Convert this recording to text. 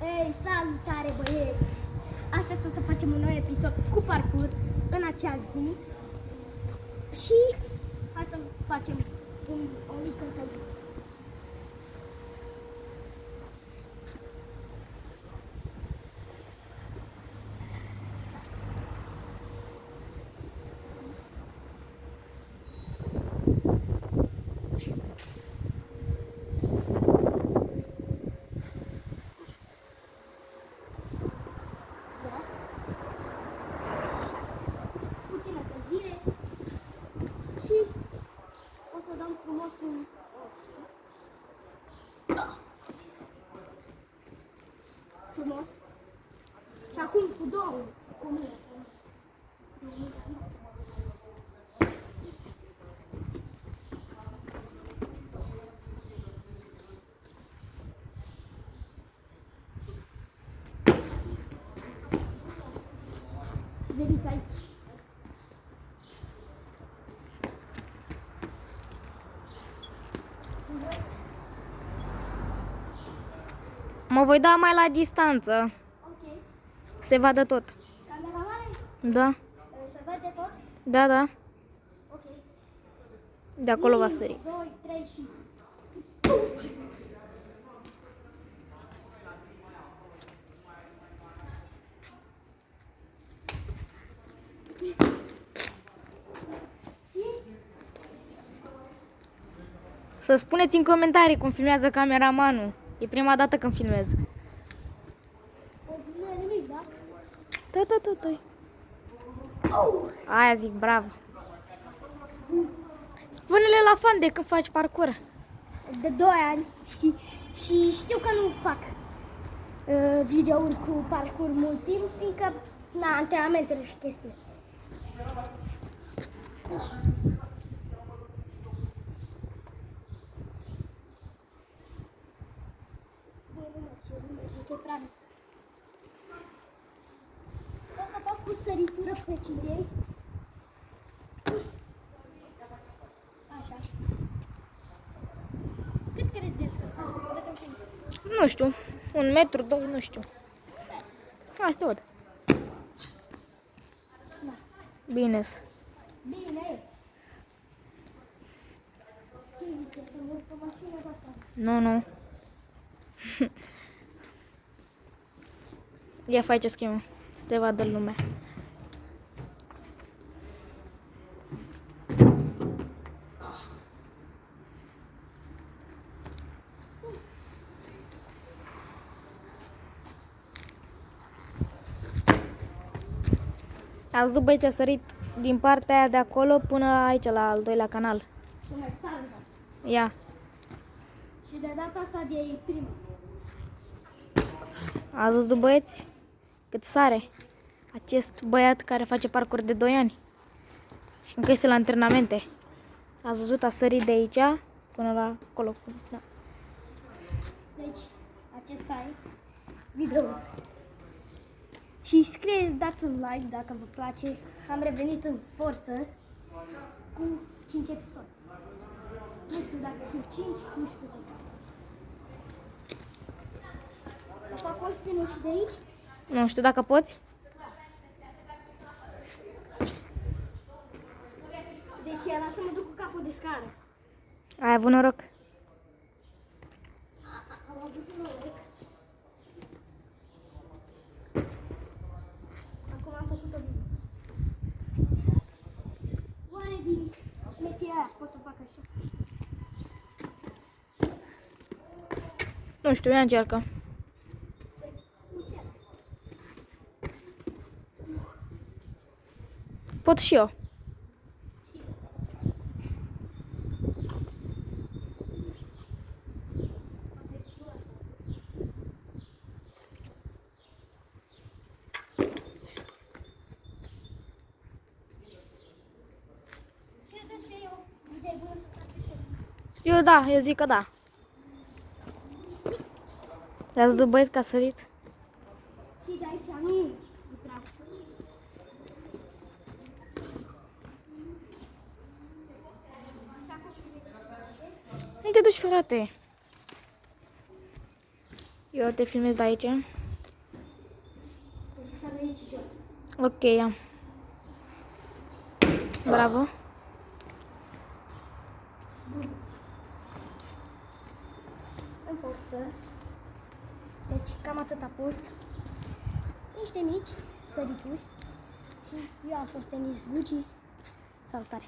Ei, salutare băieți! Astăzi o să facem un nou episod cu parcurs în acea zi și hai să facem o mică încălzire. Și o să dăm frumos un frumos. Și acum cu două, cu mine. Veniți aici. Mă voi da mai la distanță. Ok. Se vadă tot. Cameramane? Da? Se vede tot? Da, da. Ok. De acolo va sări. 2, 3 și... Să spuneți în comentarii cum filmează cameramanul. E prima dată când filmez. Nu e nimic, da? Da. Aia zic, bravo. Spune-le la fan de când faci parcurs. De 2 ani și știu că nu fac videouri cu parcurs mult timp, fiindcă, na, antrenamentele și chestii. O să fac cu săritură preciziei. Așa. Cât crezi de scăsat? Nu știu. 1 metru, 2, nu știu. Hai să văd. Da. Bine. Bine. Ce zice? Să merg pe mașină de asta? Nu. Ia fai ce schimbă. Să te vadă lumea. Ați văzut, băieți, a sărit din partea aia de acolo până aici, la al doilea canal. Până salva. Ia. Și de data asta de prima. Ați văzut, băieți, cât sare acest băiat care face parcurs de 2 ani. Și încă este la antrenamente. Ați văzut, a sărit de aici până la acolo. Da. Deci, acesta e videoul. Și scrieți, dați un like dacă vă place. Am revenit în forță cu 5 episoade. Nu știu dacă sunt 5, nu știu dacă. Să fac o spinul și de aici. Nu știu dacă poți. Deci era să mă duc cu capul de scară. Ai avut noroc. Am avut noroc. Acum am făcut-o bine. Oare din metia aia pot să fac așa? Nu știu, ia încearcă. Se încearcă. Pot și eu. Credeți că e o idee bună să sar peste? Eu zic că da. Ați văzut, băieți, că a sărit? Și de aici nu tragi. Nu te duci, frate. Eu te filmez de aici. Trebuie să sar aici jos. Ok, ia. Bravo. În forță. Deci cam atât a fost. Niște mici sărituri. Și eu am fost Tenis Gucci. Salutare!